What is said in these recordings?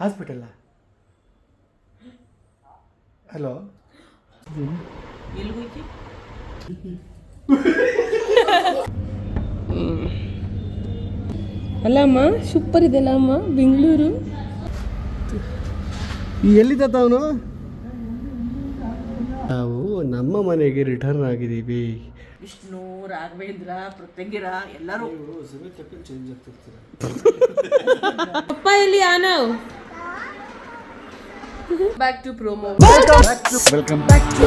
ಹಾಸ್ಪಿಟಲ್ಲ. Hello, ಅಲ್ಲ ಅಮ್ಮ, super ಇದೆಲ್ಲ ಅಮ್ಮ ಬೆಂಗಳೂರು. ಎಲ್ಲಿದ್ದ ಅವನು? ನಾವು ನಮ್ಮ ಮನೆಗೆ ರಿಟರ್ನ್ ಆಗಿದ್ದೀವಿ. ವಿಷ್ಣು, ರಾಘವೇಂದ್ರ, ಪ್ರತ್ಯಂಗಿರ ಎಲ್ಲರೂ ಚೇಂಜ್ ಆಗ್ತಿರ್ತಾರೆ. ಅಪ್ಪ ಎಲ್ಲಿ Anav? Back to promo. Welcome back to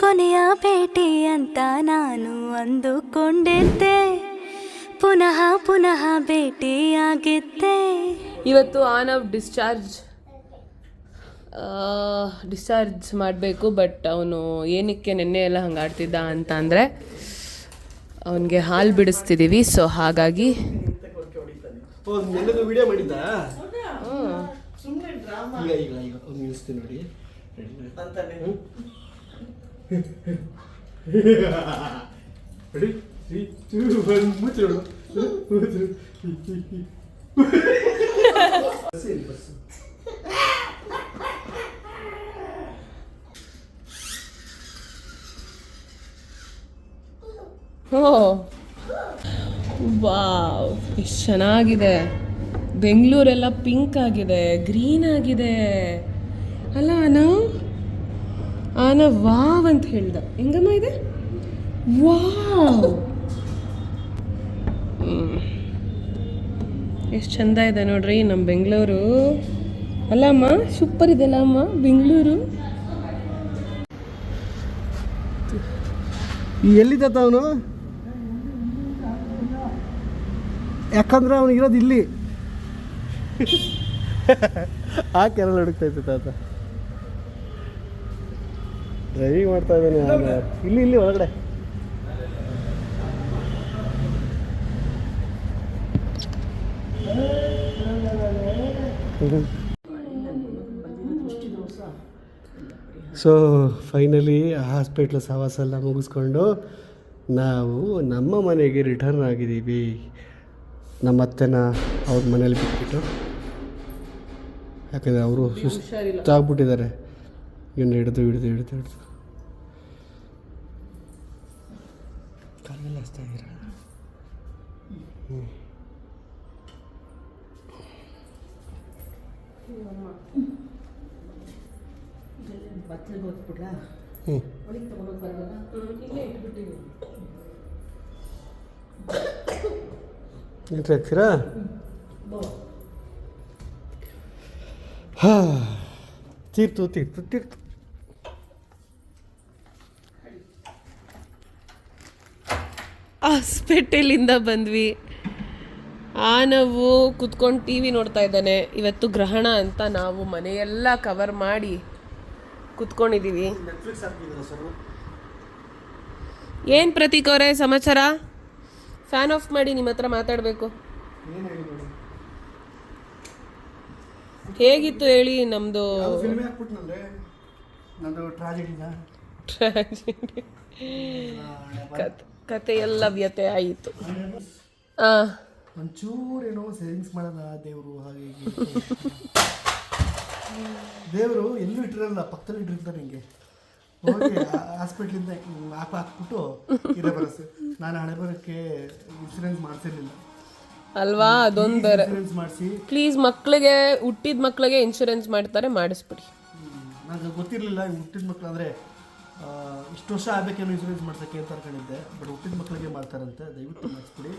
ಕೊನೆಯ ಭೇಟಿ ಅಂತ ನಾನು ಅಂದುಕೊಂಡಿದ್ದೆ, ಪುನಃ ಪುನಃ ಭೇಟಿಯಾಗಿದ್ದೆ. ಇವತ್ತು ಆನವ್ ಡಿಸ್ಚಾರ್ಜ್ ಮಾಡಬೇಕು. ಬಟ್ ಅವನು ಏನಕ್ಕೆ ನೆನ್ನೆ ಎಲ್ಲ ಹಂಗೆ ಆಡ್ತಿದ್ದ ಅಂತ ಅಂದರೆ ಅವನಿಗೆ ಹಾಲು ಬಿಡಿಸ್ತಿದ್ದೀವಿ. ಸೊ ಹಾಗಾಗಿ ವಿಡಿಯೋ ಮಾಡಿದ್ದ. ಈಗ ನಿಲ್ಲಿಸ್ತೀನಿ ನೋಡಿ. ವಾವ್, ಎಷ್ಟು ಚೆನ್ನಾಗಿದೆ. ಬೆಂಗಳೂರೆಲ್ಲ ಪಿಂಕ್ ಆಗಿದೆ, ಗ್ರೀನ್ ಆಗಿದೆ ಅಲ್ಲ ಆನವ್ ವಾವ್ ಅಂತ ಹೇಳ್ದ. ಹೆಂಗಮ್ಮ ಇದೆ? ವಾವ್, ಎಷ್ಟು ಚಂದ ಇದೆ ನೋಡ್ರಿ ನಮ್ಮ ಬೆಂಗಳೂರು. ಅಲ್ಲ ಅಮ್ಮ, ಸೂಪರ್ ಇದೆಲ್ಲ ಅಮ್ಮ ಬೆಂಗಳೂರು. ಎಲ್ಲಿದ್ದ ಅವನು? ಯಾಕಂದ್ರೆ ಅವನಿಗಿರೋದು ಇಲ್ಲಿ. ಆ ಕೆರಳ ಹುಡುಕ್ತಾ ಇತ್ತು ತಾತ. ಡ್ರೈವಿಂಗ್ ಮಾಡ್ತಾ ಇದ್ದಾನೆ ಇಲ್ಲಿ ಒಳಗಡೆ. ಸೊ ಫೈನಲಿ ಹಾಸ್ಪಿಟ್ಲ್ ಸವಾಸ ಎಲ್ಲ ಮುಗಿಸ್ಕೊಂಡು ನಾವು ನಮ್ಮ ಮನೆಗೆ ರಿಟರ್ನ್ ಆಗಿದ್ದೀವಿ. ನಮ್ಮ ಅತ್ತೆನ ಅವ್ರ ಮನೇಲಿ ಬಿಟ್ಬಿಟ್ಟು, ಯಾಕಂದರೆ ಅವರು ಸುಸ್ತಾಗ್ಬಿಟ್ಟಿದ್ದಾರೆ. ಇನ್ನು ಹಿಡಿದು ಕಾಲೆಲ್ಲ ಹಚ್ತಾ ಇದ್ದೀರ. ಎಂಟ್ರಿ ಆಗ್ತೀರಾ? ತೀರ್ತು. ಹಾಸ್ಪಿಟಲಿಂದ ಬಂದ್ವಿ. ಆನವು ಕುತ್ಕೊಂಡು ಟಿ ವಿ ನೋಡ್ತಾ ಇದ್ದಾನೆ. ಇವತ್ತು ಗ್ರಹಣ ಅಂತ ನಾವು ಮನೆಯೆಲ್ಲ ಕವರ್ ಮಾಡಿ ಕುತ್ಕೊಂಡಿದ್ದೀವಿ. ಏನು ಪ್ರತೀಕ್ ಅವರೇ ಸಮಾಚಾರ? ಫ್ಯಾನ್ ಆಫ್ ಮಾಡಿ, ನಿಮ್ಮ ಹತ್ರ ಮಾತಾಡಬೇಕು. ಹೇಗಿತ್ತು ಹೇಳಿ ನಮ್ಮದು ಟ್ರಾಜಿಡಿ ಕತೆ ಎಲ್ಲ ವ್ಯತೆ ಆಯಿತು. ಒಂಚೂರೇನೋ ಸೇವಿಂಗ್ಸ್ ಮಾಡೋಣ ದೇವರು. ಹಾಗೆ ದೇವರು ಎಲ್ಲೂ ಇಟ್ಟಿರಲ್ಲ, ಪಕ್ಕದಲ್ಲಿ ಇಟ್ಟಿರ್ತಾರೆ. ಹಿಂಗೆ ಹೋಗಿ ಹಾಸ್ಪಿಟ್ಲಿಂದ ಹಾಕ್ಬಿಟ್ಟು ಇರೋ ಬರತ್ತೆ. ನಾನು ಹಣೆ ಬರೋಕ್ಕೆ ಇನ್ಶೂರೆನ್ಸ್ ಮಾಡಿಸಿರ್ಲಿಲ್ಲ ಅಲ್ವಾ? ಅದೊಂದು ಬೇರೆ. ಇನ್ಶೂರೆನ್ಸ್ ಮಾಡಿಸಿ ಪ್ಲೀಸ್. ಮಕ್ಕಳಿಗೆ, ಹುಟ್ಟಿದ ಮಕ್ಕಳಿಗೆ ಇನ್ಶೂರೆನ್ಸ್ ಮಾಡ್ತಾರೆ, ಮಾಡಿಸ್ಬಿಡಿ. ನನಗೆ ಗೊತ್ತಿರಲಿಲ್ಲ ಹುಟ್ಟಿದ ಮಕ್ಳು ಅಂದರೆ ಇಷ್ಟು ವರ್ಷ ಆಗಬೇಕೇನೋ ಇನ್ಶೂರೆನ್ಸ್ ಮಾಡ್ಸೋಕ್ಕೆ ಅಂತ ಅನ್ಕೊಂಡಿದ್ದೆ. ಬಟ್ ಹುಟ್ಟಿದ ಮಕ್ಕಳಿಗೆ ಮಾಡ್ತಾರಂತೆ. ದಯವಿಟ್ಟು ಮಾಡಿಸ್ಬಿಡಿ.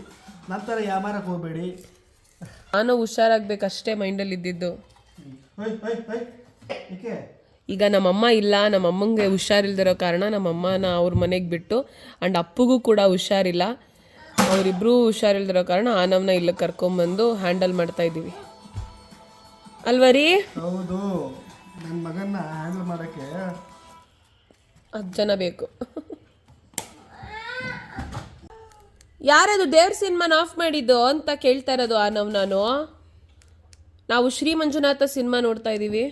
ನಂತರ ಯಾಮಾರಕ್ಕೆ ಹೋಗಬೇಡಿ. ನಾನು ಹುಷಾರಾಗಬೇಕಷ್ಟೇ ಮೈಂಡಲ್ಲಿ ಇದ್ದಿದ್ದು. ಈಗ ನಮ್ಮಮ್ಮ ಇಲ್ಲ, ನಮ್ಮಮ್ಮಂಗೆ ಹುಷಾರಿಲ್ದಿರೋ ಕಾರಣ ನಮ್ಮಮ್ಮನ ಅವ್ರ ಮನೆಗೆ ಬಿಟ್ಟು, ಆ್ಯಂಡ್ ಅಪ್ಪಗೂ ಕೂಡ ಹುಷಾರಿಲ್ಲ. ಅವರಿಬ್ಬರೂ ಹುಷಾರಿಲ್ದಿರೋ ಕಾರಣ ಆನವ್ನ ಇಲ್ಲಿಗೆ ಕರ್ಕೊಂಬಂದು ಹ್ಯಾಂಡಲ್ ಮಾಡ್ತಾ ಇದ್ದೀವಿ ಅಲ್ವಾ ರೀ? ಹೌದು, ನನ್ನ ಮಗನ್ನ ಹ್ಯಾಂಡಲ್ ಮಾಡೋಕ್ಕೆ 10 ಜನ ಬೇಕು. ಯಾರದು ದೇವ್ರ ಸಿನಿಮಾನ ಆಫ್ ಮಾಡಿದ್ದು ಅಂತ ಕೇಳ್ತಾ ಇರೋದು ಆನವ್. ನಾವು ಶ್ರೀ ಮಂಜುನಾಥ ಸಿನಿಮಾ ನೋಡ್ತಾ ಇದ್ದೀವಿ.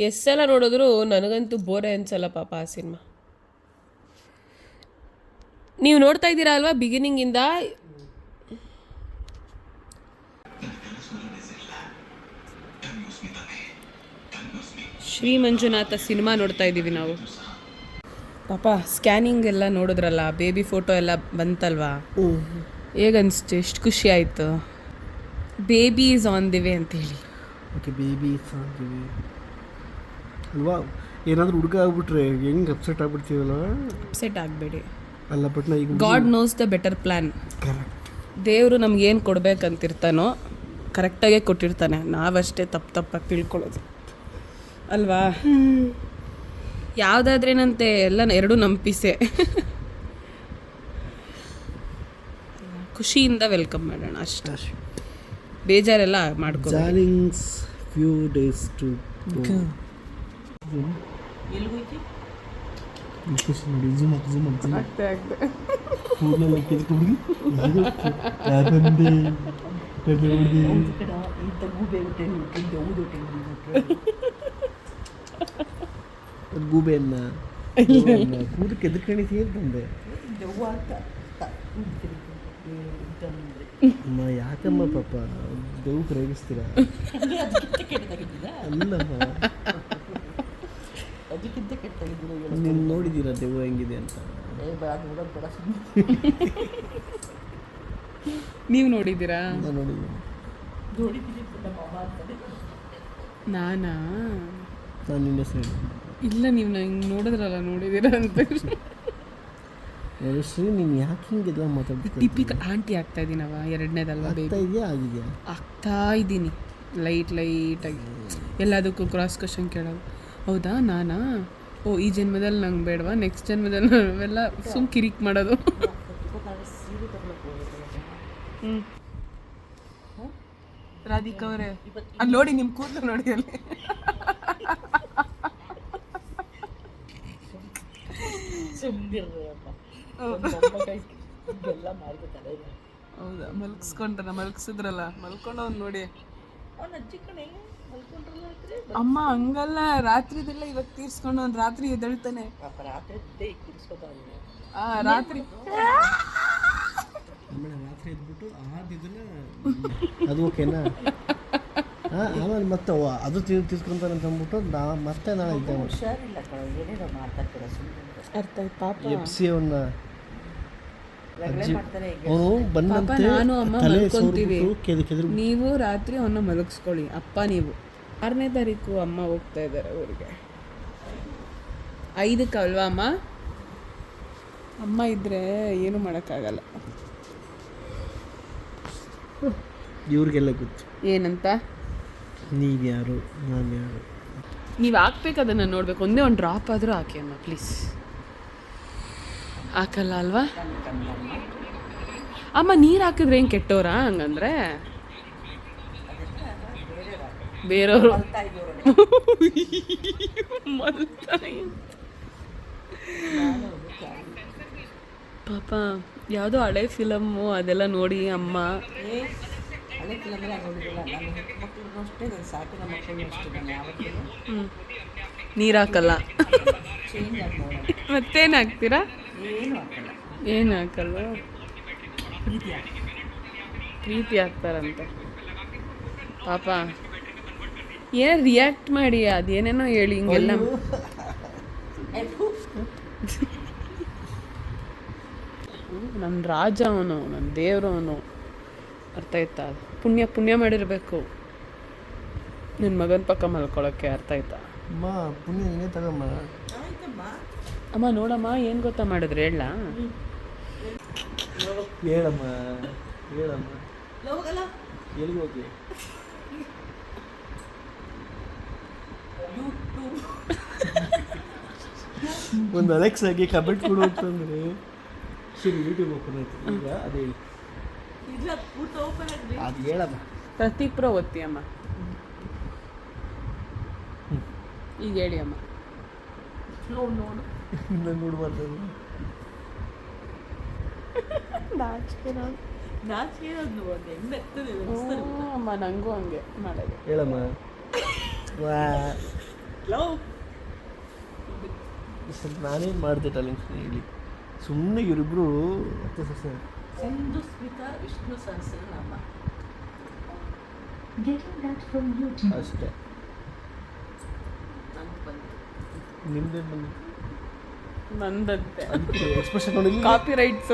ಎಷ್ಟೆಲ್ಲ ನೋಡಿದ್ರು ನನಗಂತೂ ಬೋರೇ ಅನ್ಸಲ್ಲ ಪಾಪ ಆ ಸಿನಿಮಾ. ನೀವು ನೋಡ್ತಾ ಇದ್ದೀರಾ ಅಲ್ವಾ ಬಿಗಿನಿಂಗಿಂದ? ಶ್ರೀ ಮಂಜುನಾಥ ಸಿನಿಮಾ ನೋಡ್ತಾ ಇದ್ದೀವಿ ನಾವು. ಪಾಪ ಸ್ಕ್ಯಾನಿಂಗ್ ಎಲ್ಲ ನೋಡಿದ್ರಲ್ಲ, ಬೇಬಿ ಫೋಟೋ ಎಲ್ಲ ಬಂತಲ್ವಾ, ಹೇಗನ್ನಿಸ್ತು? ಎಷ್ಟು ಖುಷಿ ಆಯಿತು. Baby is on the way ಅಂತೇಳಿ. ಓಕೆ, ಬೇಬಿ ಅಲ್ವಾ? ಏನಾದರೂ ಹುಡುಗ ಆಗ್ಬಿಟ್ರೆ ಹೆಂಗೆ ಅಪ್ಸೆಟ್ ಆಗ್ಬಿಡ್ತೀವಲ್ಲ. ಅಪ್ಸೆಟ್ ಆಗಬೇಡಿ. ಅಲ್ಲ ಬಟ್ ನಾ ಈಗ God knows the better plan. Correct. ದೇವರು ನಮ್ಗೇನು ಕೊಡ್ಬೇಕಂತಿರ್ತಾನೋ ಕರೆಕ್ಟಾಗೇ ಕೊಟ್ಟಿರ್ತಾನೆ, ನಾವಷ್ಟೇ ತಪ್ಪಾಗಿ ತಿಳ್ಕೊಳ್ಳೋದು ಅಲ್ವಾ? ಯಾವುದಾದ್ರೇನಂತೆ ಎಲ್ಲ ಎರಡೂ ನಂಪಿಸೆ. ಖುಷಿಯಿಂದ ವೆಲ್ಕಮ್ ಮಾಡೋಣ ಅಷ್ಟೇ, ಬೇಜಾರೆಲ್ಲ ಮಾಡ್ಕೊ. ಜಾಲಿಂಗ್ಸ್ ಫ್ಯೂ ಡೇಸ್ ಟು ಎಲ್ಲಿಗೋಯ್ತಿ? ನೋಡಿ ಝೂಮ್ ಆಗ್ತದೆ ಇಂಥ ಗೂಬೆ ಗೂಬೆಯನ್ನ ಕೂದಕ್ಕೆ ಎದ್ಕಣಿಸಿ ಅಂತಂದೆ. ದೆವ್ವ ಅಂತ ಅಮ್ಮ ಯಾಕಮ್ಮ ಪಾಪ ದೆವ್ವ ರೇಗಿಸ್ತೀರಾ? ಅಲ್ಲಮ್ಮ, ಅದಕ್ಕಿಂತ ಕೆಟ್ಟಾಗಿದ್ದು ನೀವು ನೋಡಿದ್ದೀರಾ ದೆವ್ವ ಹೆಂಗಿದೆ ಅಂತ? ನೀವು ನೋಡಿದ್ದೀರಾ? ನಾನು ನೋಡಿದ್ದೀನಿ. ನಾನಾ? ನಾನು ನಿನ್ನ ಹೆಸರು ಇಲ್ಲ, ನೀವು ನಂಗೆ ನೋಡಿದ್ರಲ್ಲ, ನೋಡಿದ್ದೀರಾ ಅಂತ. ಶ್ರೀ, ನೀನು ಯಾಕೆ ಹಿಂಗೆಲ್ಲ ಮಾತಾಡ್ತೀನಿ? ಟಿಪಿಕಲ್ ಆಂಟಿ ಆಗ್ತಾ ಇದ್ದೀನವ, ಎರಡನೇದಲ್ವಾ ಬೇಬಿ? ಇದೆಯಾ ಆಗಿದೆಯಾ? ಆಗ್ತಾ ಇದ್ದೀನಿ ಲೈಟಾಗಿ. ಎಲ್ಲದಕ್ಕೂ ಕ್ರಾಸ್ ಕ್ವಶನ್ ಕೇಳೋದು. ಹೌದಾ, ನಾನಾ? ಓ, ಈ ಜನ್ಮದಲ್ಲಿ ನಂಗೆ ಬೇಡವಾ, ನೆಕ್ಸ್ಟ್ ಜನ್ಮದಲ್ಲಿ ನಾವೆಲ್ಲ ಸುಮ್ ಕಿರಿಕ್ ಮಾಡೋದು. ರಾಧಿಕಾ ಅವರೇ, ಅಲ್ಲಿ ನೋಡಿ, ನಿಮ್ಮ ಕೂದಲು ನೋಡಿ ಅಲ್ಲಿ. ಹೌದಾ, ಮಲ್ಗಿಸಿದ್ರಲ್ಲ, ಮಲ್ಕೊಂಡವ್ನು ನೋಡಿ. ಅಮ್ಮ ಹಂಗಲ್ಲ, ರಾತ್ರಿದೆಲ್ಲ ಇವಾಗ ತೀರ್ಸ್ಕೊಂಡು ಅವ್ನು ರಾತ್ರಿ ಎದ್ದೇಳ್ತಾನೆ. ರಾತ್ರಿ ರಾತ್ರಿ ಎದ್ಬಿಟ್ಟು ಅದು ಓಕೆನಾ? ಆಮೇಲೆ ಮತ್ತೆ ಅದು ತಿಳ್ಕೊಂತಾರೆ ಅಂತ ಅಂದ್ಬಿಟ್ಟು ಮತ್ತೆ ನಾಳೆ ಇದ್ದೆ ಅರ್ಥ ಆಯ್ತು. ಪಾಪ FC ಅವನ್ನ ಅವನು ಬಂದಂತೆ ನಾನು ಅಮ್ಮ ತಲೆ ಮಲ್ಕೊಂತೀವಿ, ಕೆದ್ರು. ನೀವು ರಾತ್ರಿ ಅವನ್ನ ಮಲಗಿಸ್ಕೊಳ್ಳಿ. ಅಪ್ಪ ನೀವು 6ನೇ ತಾರೀಕು ಅಮ್ಮ ಹೋಗ್ತಾ ಇದ್ದಾರೆ ಊರಿಗೆ. 5ಕ್ಕೆ ಅಲ್ವಾ ಅಮ್ಮ? ಅಮ್ಮ ಇದ್ರೆ ಏನು ಮಾಡೋಕ್ಕಾಗಲ್ಲ. ಇವ್ರಿಗೆಲ್ಲ ಗೊತ್ತು ಏನಂತ. ನೀವ್ಯಾರು ನಾನು ಯಾರು ನೀವು ಹಾಕ್ಬೇಕು, ಅದನ್ನು ನೋಡ್ಬೇಕು. ಒಂದೇ ಒಂದು ಡ್ರಾಪ್ ಆದರೂ ಹಾಕಿ ಅಮ್ಮ ಪ್ಲೀಸ್. ಹಾಕಲ್ಲ ಅಲ್ವಾ ಅಮ್ಮ? ನೀರು ಹಾಕಿದ್ರೆ ಏನು ಕೆಟ್ಟೋರಾ ಹಂಗಂದ್ರೆ? ಬೇರೆಯವರು ಪಾಪ ಯಾವುದೋ ಹಳೆ ಫಿಲಮ್ಮು ಅದೆಲ್ಲ ನೋಡಿ ಅಮ್ಮ. ಹಳೆ ಫಿಲಮೆಲ್ಲ ನೋಡಿರಲ್ಲ ನಾನು. ಮಕ್ಕಳು ಅಷ್ಟೇ, ನಾನು ಸಾಕಿದ ಮಕ್ಕಳು ಅಷ್ಟೇ. ನಾನು ಯಾವತ್ತೂ ನೀರು ಹಾಕಲ್ಲ. ಚೇಂಜ್ ಆಗಿ ನೋಡೋಣ. ಮತ್ತೇನು ಹಾಕ್ತೀರಾ? ಏನು ಹಾಕಲ್ಲ. ಏನು ಹಾಕಲ್ಲ? ಪ್ರೀತಿ ಹಾಕ್ತಾರಂತೆ ಪಾಪ. ಏನೋ ರಿಯಾಕ್ಟ್ ಮಾಡಿ, ಅದೇನೇನೋ ಹೇಳಿ ಹಿಂಗೆಲ್ಲ. ನನ್ನ ರಾಜ ಅವನು, ನನ್ನ ದೇವರು ಅವನು. ಅರ್ಥ ಆಯ್ತಾ? ಪುಣ್ಯ ಮಾಡಿರಬೇಕು ನನ್ನ ಮಗನ ಪಕ್ಕ ಮಲ್ಕೊಳ್ಳೋಕ್ಕೆ. ಅರ್ಥ ಆಯ್ತಾ? ಅಮ್ಮ ಪುಣ್ಯ ನೀನೇ ತಗಮ್ಮ. ಅಮ್ಮ ನೋಡಮ್ಮ, ಏನು ಗೊತ್ತಾ ಮಾಡಿದ್ರೆ ಹೇಳ? ಹೇಳಮ್ಮ ಹೋಗಲ್ಲ. ಎಲ್ಲಿಗೆ ಹೋಗಿ? ಒಂದು ಅಲೆಕ್ಸಾಗೆ ಕಮೆಂಟ್ ಕೊಡು ಅಂತಂದ್ರೆ ಸರಿ ಯೂಟ್ಯೂಬ್ ಓಪನ್ ಆಯ್ತು. ಈಗ ಅದು ಹೇಳಿ. ಇಲ್ಲ, ಪೂರ್ತಿ ಓಪನ್ ಆಗಿದೆ. ಅದು ಹೇಳಮ್ಮ. ಪ್ರತಿಕ್ರ ಓದ್ತಿ ಅಮ್ಮ. ಈಗ ಹೇಳಿ ಅಮ್ಮ. ನೋಡು ನಾನು ನೋಡ್ಬಾರ್ದು. ನಾಚಿಕೆ ಒಂದು ಹೆಂಗೆ ಆಗ್ತದೆ ಅಮ್ಮ, ನನಗೂ ಹಂಗೆ ಮಾಡೋದು. ಹೇಳಮ್ಮ. ಸ್ವಲ್ಪ ನಾನೇನು ಮಾಡಿದೆ ಟಾಲಿಂಗ್ ಹೇಳಿ. ಸುಮ್ಮನೆ ಇವರಿಬ್ರು ಅತ್ತೆ ಸೊಸೆ. ಸಿಂಧು ಸ್ಮಿತಾ ವಿಷ್ಣು ಸಹಸ್ರನಾಮ ಅಷ್ಟೇ. ನಾನು ಬಂತು. ನಿಮ್ದೇ ಬಂದು ನಂದಂತೆ ಎಕ್ಸ್ಪ್ರೆಷನ್ ನೋಡಿ ಕಾಪಿ ರೈಟ್ಸ್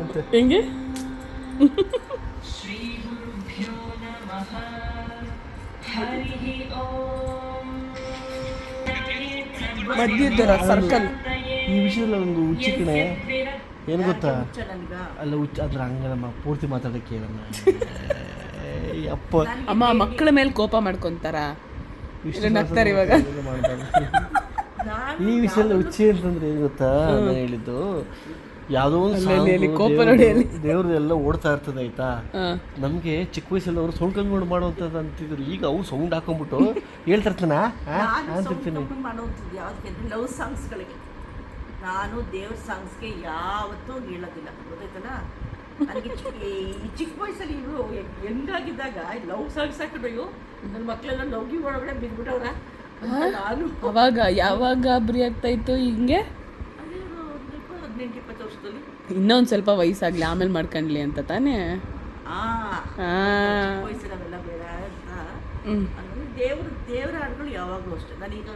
ಅಂತೆ. ಹೆಂಗೆ ಮಧ್ಯದರ ಸರ್ಕಲ್. ಈ ವಿಷಯದಲ್ಲಿ ಒಂದು ಹುಚ್ಚಿ ಕಣೆ ಏನು ಗೊತ್ತಾ, ನನಗ ಅಲ್ಲ ಹುಚ್ಚ ಅಂದ್ರೆ ಹಂಗಲ್ಲಮ್ಮ, ಪೂರ್ತಿ ಮಾತಾಡೋಕ್ಕೆ ನನ್ನ ಅಪ್ಪ ಅಮ್ಮ ಮಕ್ಕಳ ಮೇಲೆ ಕೋಪ ಮಾಡ್ಕೊಂತಾರ, ನಗ್ತಾರೆ ಇವಾಗ. ಈ ವಿಷಯದಲ್ಲಿ ಹುಚ್ಚಿ ಅಂತಂದ್ರೆ ಏನು ಗೊತ್ತಾ, ನಾನು ಹೇಳಿದ್ದು ಯಾವುದೋ ಒಂದು ಕೋಪ ನೋಡಿ ದೇವ್ರದೆಲ್ಲ ಓಡ್ತಾ ಇರ್ತದೆ ಆಯ್ತಾ. ನಮಗೆ ಚಿಕ್ಕ ವಯಸ್ಸಲ್ಲಿ ಅವರು ಸೌಂಡ್ ಕಮ್ಮಿ ಮಾಡುವಂಥದ್ದು ಅಂತಿದ್ರು. ಈಗ ಅವ್ರು ಸೌಂಡ್ ಹಾಕೊಂಡ್ಬಿಟ್ಟು ಹೇಳ್ತಿರ್ತಾನ ಅಂತಿರ್ತೀನಿ. ಮಾಡೋದು ಯಾವ್ದಕ್ಕೆ ಅಂದರೆ ಲವ್ ಸಾಂಗ್ಸ್ಗಳಿಗೆ. ನಾನು ದೇವ್ರ ಸಾಂಗ್ಸ್ಗೆ ಯಾವತ್ತೂ ಹೇಳೋದಿಲ್ಲ, ಗೊತ್ತಾಯ್ತಲ್ಲ. ನನಗೆ ಈ ಚಿಕ್ಕ ವಯಸ್ಸಲ್ಲಿ ಇವರು ಹೆಂಗಾಗಿದ್ದಾಗ ಲವ್ ಸಾಂಗ್ಸ್ ಹಾಕಿದ್ರು, ನನ್ನ ಮಕ್ಕಳೆಲ್ಲ ಲವ್ಗಿ ಒಳಗಡೆ ಬಿದ್ಬಿಟ್ಟವ್ರ. ನಾನು ಅವಾಗ ಯಾವಾಗ ಗಾಬರಿ ಆಗ್ತಾ ಇತ್ತು ಹಿಂಗೆ, 18-20 ವರ್ಷದಲ್ಲಿ. ಇನ್ನೊಂದು ಸ್ವಲ್ಪ ವಯಸ್ಸಾಗ್ಲಿ ಆಮೇಲೆ ಮಾಡ್ಕೊಂಡ್ಲಿ ಅಂತ ತಾನೇ. ವಯಸ್ಸಲ್ಲಿ ಅವೆಲ್ಲ ಬೇಡ ಅಂತ ಅಂದರೆ ದೇವ್ರ ಹಾಡುಗಳು ಯಾವಾಗಲೂ ಅಷ್ಟೇ. ನಾನೀಗ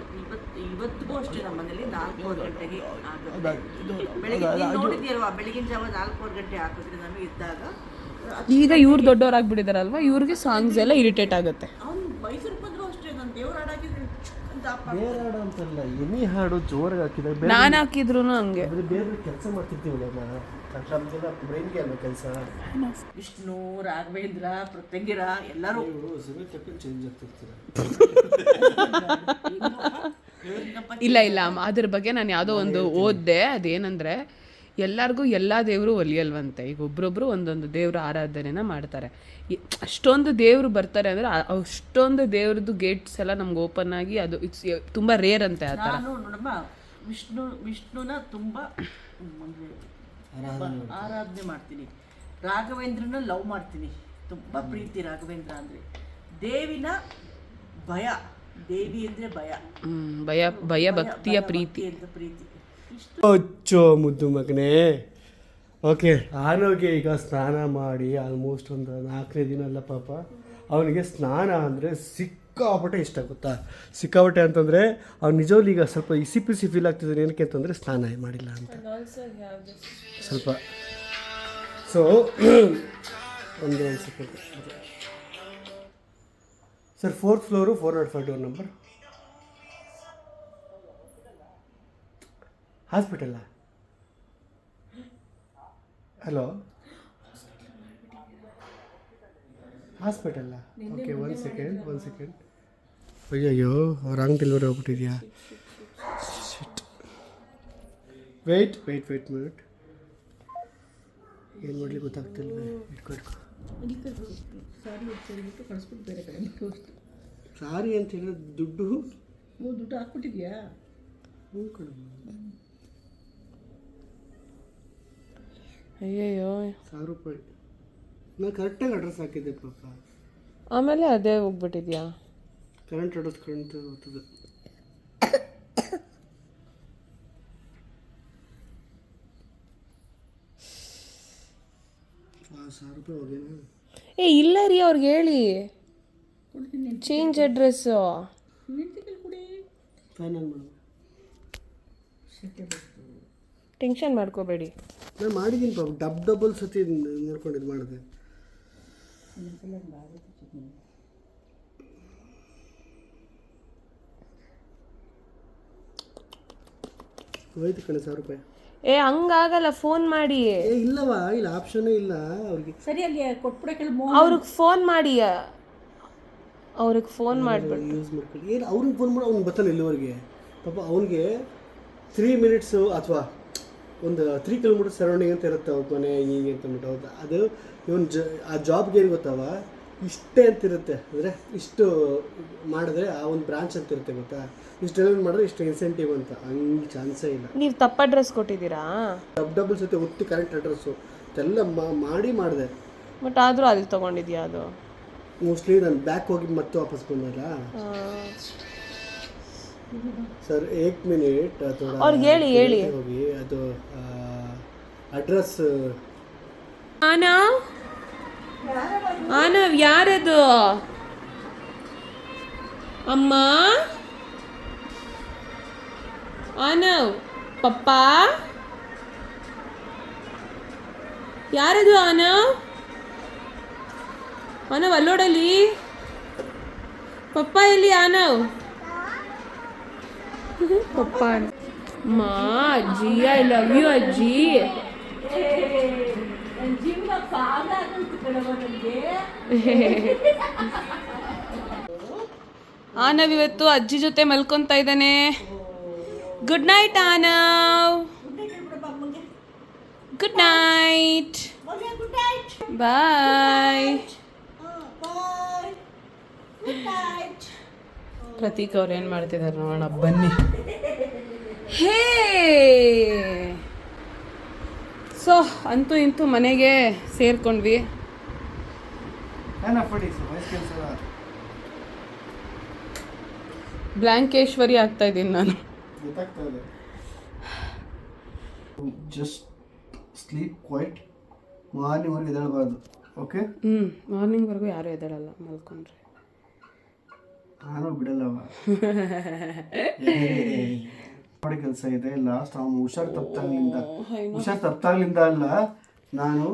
ಇವತ್ತಿಗೂ ಅಷ್ಟೇ ನಮ್ಮ ಮನೇಲಿ 4-4 ಗಂಟೆಗೆ ಆಗುತ್ತೆ. ಬೆಳಗ್ಗೆ ನೋಡಿದ್ದೀರಲ್ವಾ, ಬೆಳಗಿನ ಜಾವ 4-4 ಗಂಟೆ ಹಾಕಿದ್ರೆ ನಾನು ಇದ್ದಾಗ. ಈಗ ಇವ್ರು ದೊಡ್ಡವರಾಗ್ಬಿಟ್ಟಿದಾರಲ್ವಾ, ಇವ್ರಿಗೆ ಸಾಂಗ್ಸ್ ಎಲ್ಲ ಇರಿಟೇಟ್ ಆಗುತ್ತೆ. ಅವ್ನು ಮೈಸೂರಿಗೆ ಬಂದರೂ ಅಷ್ಟೇ, ನಾನು ದೇವ್ರ ಹಾಡಾಕಿದ್ರೆ ಬೇರೆ ಹಾಡು ಅಂತಲ್ಲ, ಎನಿ ಹಾಡು ಜೋರಾಗಿ ಹಾಕಿದಾಗ ನಾನು ಹಾಕಿದ್ರು ಹಂಗೆ ಬೇರೆ ಕೆಲಸ ಮಾಡ್ತಿರ್ತೀವಲ್ಲ ನಮ್ಗೆಲ್ಲ ಬ್ರೈನ್ಗೆ ಅಲ್ಲ ಕೆಲಸ. ವಿಷ್ಣು, ರಾಘವೇಂದ್ರ, ಪ್ರತ್ಯಂಗಿರ ಎಲ್ಲರೂ ಚೇಂಜ್ ಆಗ್ತಿರ್ತೀರ. ಇಲ್ಲ ಇಲ್ಲ ಅದ್ರ ಬಗ್ಗೆ ನಾನು ಯಾವುದೋ ಒಂದು ಓದಿದೆ. ಅದೇನಂದರೆ ಎಲ್ಲರಿಗೂ ಎಲ್ಲ ದೇವರು ಒಲಿಯಲ್ವಂತೆ. ಈಗ ಒಬ್ರೊಬ್ರು ಒಂದೊಂದು ದೇವ್ರ ಆರಾಧನೆನ ಮಾಡ್ತಾರೆ. ಅಷ್ಟೊಂದು ದೇವರು ಬರ್ತಾರೆ ಅಂದರೆ ಅಷ್ಟೊಂದು ದೇವ್ರದ್ದು ಗೇಟ್ಸ್ ಎಲ್ಲ ನಮ್ಗೆ ಓಪನ್ ಆಗಿ ಅದು ಇಟ್ಸ್ ತುಂಬ ರೇರ್ ಅಂತೆ ಆ ಥರ. ನಾನು ನೋಡಮ್ಮ ವಿಷ್ಣುನ ತುಂಬ ಆರಾಧನೆ ಮಾಡ್ತೀನಿ. ರಾಘವೇಂದ್ರನ ಲವ್ ಮಾಡ್ತೀನಿ, ತುಂಬ ಪ್ರೀತಿ ರಾಘವೇಂದ್ರ ಅಂದರೆ. ದೇವಿನ ಭಯ, ದೇವಿ ಅಂದರೆ ಭಯ ಭಕ್ತಿಯ ಪ್ರೀತಿ ಅಂತ ಪ್ರೀತಿ. ಅಚ್ಚೋ ಮುದ್ದು ಮಗನೇ. ಓಕೆ, ಆನೋಗೆ ಈಗ ಸ್ನಾನ ಮಾಡಿ ಆಲ್ಮೋಸ್ಟ್ ಒಂದು 4ನೇ ದಿನ ಅಲ್ಲ ಪಾಪ. ಅವನಿಗೆ ಸ್ನಾನ ಅಂದರೆ ಸಿಕ್ಕಾಪಟ್ಟೆ ಇಷ್ಟ, ಗೊತ್ತಾ. ಸಿಕ್ಕಾಪಟ್ಟೆ ಅಂತಂದರೆ ಅವ್ನು ನಿಜವಾಗ್ಲೂ ಈಗ ಸ್ವಲ್ಪ ಇಸಿ ಪಿಸಿ ಫೀಲ್ ಆಗ್ತಿದ್ದಾನೆ. ಏನಕ್ಕೆ ಅಂತಂದರೆ ಸ್ನಾನ ಮಾಡಿಲ್ಲ ಅಂತ ಸ್ವಲ್ಪ. ಸೊ ಒಂದು second sir, 4th floor 405 door number. ಹಾಸ್ಪಿಟಲ್ಲ? ಹಲೋ, ಹಾಸ್ಪಿಟಲ್ಲ? ಓಕೆ, ಒಂದು ಸೆಕೆಂಡ್. ಅಯ್ಯಯ್ಯೋ, ರಾಂಗ್ ಡೆಲಿವರಿ ಹೋಗ್ಬಿಟ್ಟಿದ್ಯಾ? Wait minute. ಏನು ಮಾಡಲಿ ಗೊತ್ತಾಗ್ತಿಲ್ವೇ? ಸಾರಿ ಅಂತ ಹೇಳಿದ್ರೆ ದುಡ್ಡು ಹಾಕ್ಬಿಟ್ಟಿದ್ಯಾ? ಹ್ಞೂ ಕಣ. ಅಯ್ಯಯ್ಯೋ, 1000 ರೂಪಾಯಿ. ನಾನು ಕರೆಕ್ಟಾಗಿ ಅಡ್ರೆಸ್ ಹಾಕಿದ್ದೆ ಪಾಪ. ಆಮೇಲೆ ಅದೇ ಹೋಗ್ಬಿಟ್ಟಿದ್ಯಾ? ಕರೆಂಟ್ ಅಡ್ರೆಸ್ ಹೋಗ್ತದೆ. ಏ ಇಲ್ಲ ರೀ, ಅವ್ರಿಗೆ ಹೇಳಿ ಚೇಂಜ್ ಅಡ್ರೆಸ್ಸು. ಟೆನ್ಷನ್ ಮಾಡ್ಕೋಬೇಡಿ. ನಾನು ಮಾಡಿದ್ದೀನಿ ಪಾಪ, ಡಬಲ್ ಸತಿ ನೋಡ್ಕೊಂಡು ಇದು ಮಾಡಿದೆ. ಹೋಯ್ತು ಕಣೆ 1000 ರೂಪಾಯಿ. ಏ ಹಂಗಾಗಲ್ಲ, ಫೋನ್ ಮಾಡಿ. ಏ ಇಲ್ಲವಾ, ಇಲ್ಲ ಆಪ್ಷನ್ನೇ ಇಲ್ಲ ಅವ್ರಿಗೆ. ಸರಿ, ಅಲ್ಲಿ ಕೊಟ್ಬಿಡಕ್ಕೆ ಅವ್ರಿಗೆ ಫೋನ್ ಮಾಡಿ, ಅವ್ರಿಗೆ ಫೋನ್ ಮಾಡಿಬಿಟ್ಟು ಯೂಸ್ ಮಾಡ್ಕೊಳ್ಳಿ. ಏನು ಅವ್ರಿಗೆ ಫೋನ್ ಮಾಡಿ ಅವ್ನು ಬರ್ತಾನೆ ಇಲ್ಲಿವರೆಗೆ ಪಾಪ. ಅವನಿಗೆ 3 ಮಿನಿಟ್ಸು ಅಥವಾ ಒಂದು 3 ಕಿಲೋಮೀಟರ್ ಸರೌಂಡಿಂಗ್ ಅಂತ ಇರುತ್ತೆ ಅವ್ರ ಮನೆ, ಹೀಗೆ ಅಂತ ಅಂದ್ಬಿಟ್ಟು. ಹೌದಾ, ಅದು ಇವನು ಆ ಜಾಬ್ಗೆ ಏನು ಗೊತ್ತವ, ಇಷ್ಟೇ ಅಂತಿರುತ್ತೆ. ಅಂದರೆ ಇಷ್ಟು ಮಾಡಿದ್ರೆ ಆ ಒಂದು ಬ್ರಾಂಚ್ ಅಂತ ಇರುತ್ತೆ, ಗೊತ್ತಾ. ಇಷ್ಟು ಡೆಲಿವರಿ ಮಾಡಿದ್ರೆ ಇಷ್ಟು ಇನ್ಸೆಂಟಿವ್ ಅಂತ. ಹಂಗೆ ಚಾನ್ಸೇ ಇಲ್ಲ. ನೀವು ತಪ್ಪು ಅಡ್ರೆಸ್ ಕೊಟ್ಟಿದ್ದೀರಾ? ಡಬಲ್ ಸತಿ ಒಟ್ಟು ಕರೆಕ್ಟ್ ಅಡ್ರೆಸ್ಸು ಎಲ್ಲ ಮಾಡಿದೆ. ಬಟ್ ಆದರೂ ಅಲ್ಲಿ ತೊಗೊಂಡಿದ್ಯಾ? ಅದು ಮೋಸ್ಟ್ಲಿ ನಾನು ಬ್ಯಾಕ್ ಹೋಗಿ ಮತ್ತೆ ವಾಪಸ್ ಬಂದಲ್ಲ ಸರ್. 1 ಮಿನಿಟ್ ಅವ್ರಿಗೆ ಹೇಳಿ ಹೋಗಿ ಅದು ಅಡ್ರೆಸ್. ಆನವ್ ಯಾರದು? ಅಮ್ಮ ಆನವ್ ಪಪ್ಪ ಯಾರದು ಆನವ್ ಆನವ್ ಅಲ್ಲೋಡಲಿ ಪಪ್ಪ ಎಲ್ಲಿ ಆನವ್ ಪಪ್ಪ ಮಾ ಅಜ್ಜಿ ಐ ಲವ್ ಯು ಅಜ್ಜಿ ಆನವ್ ಇವತ್ತು ಅಜ್ಜಿ ಜೊತೆ ಮಲ್ಕೊಂತ ಇದ್ದಾನೆ. Good night Anav. Good night. Bye. Prateek ಅವ್ರು ಏನು ಮಾಡ್ತಿದ್ದಾರೆ ನೋಡೋಣ ಬನ್ನಿ. ಹೇ ಸೊ ಅಂತೂ ಇಂತೂ ಮನೆಗೆ ಸೇರ್ಕೊಂಡ್ವಿ. ಬ್ಲ್ಯಾಂಕೇಶ್ವರಿ ಆಗ್ತಾ ಇದ್ದೀನಿ ನಾನು. ಗೊತ್ತಾಗ್ತಾ ಇದೆ. ಜಸ್ಟ್ ಸ್ಲೀಪ್ ಕ್ವೈಟ್, ಮಾರ್ನಿಂಗ್ವರೆಗೆ ಎದ್ದೇಳಬಾರ್ದು. ಓಕೆ ಮಾರ್ನಿಂಗ್ವರೆಗೂ ಯಾರೂ ಎದ್ದೇಳಲ್ಲ ಮಲ್ಕೊಂಡ್ರೆ. ನಾನು ಬಿಡಲ್ಲವ. ನೋಡಿ ಕೆಲಸ ಇದೆ. ಲಾಸ್ಟ್ ಅವನು ಹುಷಾರು ತಪ್ಪಾಗ್ಲಿಂದ ಅಲ್ಲ, ನಾನು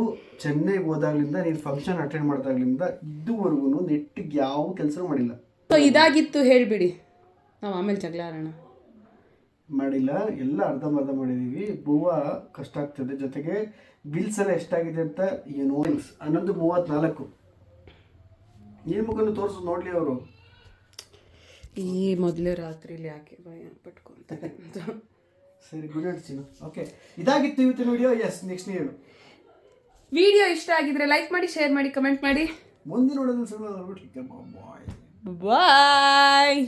ಚೆನ್ನೈಗೆ ಹೋದಾಗ್ಲಿಂದ ನೀನು ಫಂಕ್ಷನ್ ಅಟೆಂಡ್ ಮಾಡಿದಾಗ್ಲಿಂದ ಇದುವರೆಗೂ ನೆಟ್ಟಿಗೆ ಯಾವ ಕೆಲಸ ಮಾಡಿಲ್ಲ. ಸೊ ಇದಾಗಿತ್ತು ಹೇಳಿಬಿಡಿ, ನಾವು ಆಮೇಲೆ ಜಗಳ ಆಡೋಣ. ಮಾಡಿಲ್ಲ, ಎಲ್ಲ ಅರ್ಧಂಬರ್ಧ ಮಾಡಿದ್ದೀವಿ. ಹೂವು ಕಷ್ಟ ಆಗ್ತದೆ. ಜೊತೆಗೆ ಬಿಲ್ಸ್ ಎಲ್ಲ ಎಷ್ಟಾಗಿದೆ ಅಂತ ಏನು 11:34 ಏನು ಮುಖನ್ನು ತೋರಿಸು ನೋಡಲಿ ಅವರು. ಈ ಮೊದಲೇ ರಾತ್ರಿಲಿ ಯಾಕೆ ಭಯ ಪಟ್ಕೊಂತಾರೆ ಅಂತ. ಸರಿ, ಗುಡ್ ನೈಟ್ ಚಿನ್ನು. ಓಕೆ, ಇದಾಗಿತ್ತು ಇವತ್ತಿನ ವಿಡಿಯೋ. ಎಸ್, ನೆಕ್ಸ್ಟ್ ನೀವು ವಿಡಿಯೋ ಇಷ್ಟ ಆಗಿದ್ರೆ ಲೈಕ್ ಮಾಡಿ, ಶೇರ್ ಮಾಡಿ, ಕಮೆಂಟ್ ಮಾಡಿ. ಮುಂದಿನ ನೋಡೋದು. ಬಾಯ್.